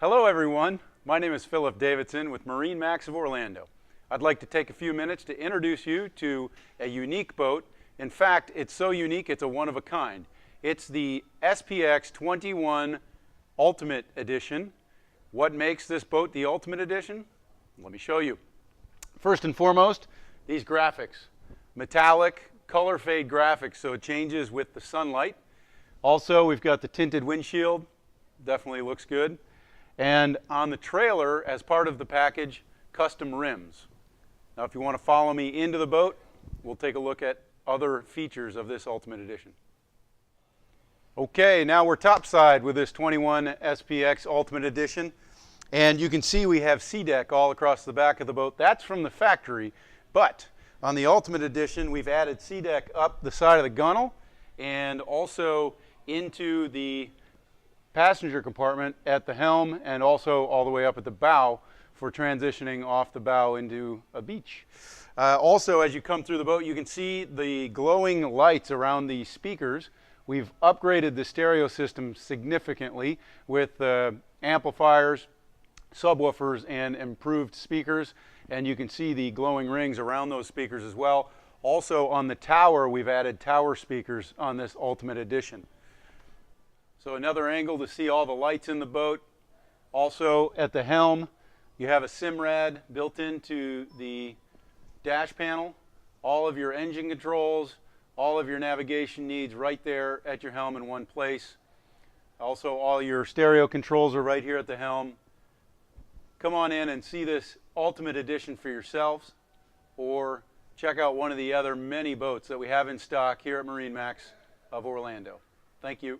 Hello everyone, my name is Philip Davidson with MarineMax of Orlando. I'd like to take a few minutes to introduce you to a unique boat. In fact, it's so unique it's a one of a kind. It's the SPX 21 Ultimate Edition. What makes this boat the Ultimate Edition? Let me show you. First and foremost, these graphics. Metallic, color fade graphics, so it changes with the sunlight. Also, we've got the tinted windshield. Definitely looks good. And on the trailer, as part of the package, custom rims. Now, if you want to follow me into the boat, we'll take a look at other features of this Ultimate Edition. Okay, now we're topside with this 21 SPX Ultimate Edition. And you can see we have SeaDeck all across the back of the boat. That's from the factory. But on the Ultimate Edition, we've added SeaDeck up the side of the gunnel and also into the passenger compartment at the helm and also all the way up at the bow for transitioning off the bow into a beach. Also, as you come through the boat, you can see the glowing lights around the speakers. We've upgraded the stereo system significantly with amplifiers, subwoofers, and improved speakers. And you can see the glowing rings around those speakers as well. Also on the tower, we've added tower speakers on this Ultimate Edition. So another angle to see all the lights in the boat. Also at the helm, you have a SIMRAD built into the dash panel. All of your engine controls, all of your navigation needs right there at your helm in one place. Also, all your stereo controls are right here at the helm. Come on in and see this Ultimate Edition for yourselves, or check out one of the other many boats that we have in stock here at MarineMax of Orlando. Thank you.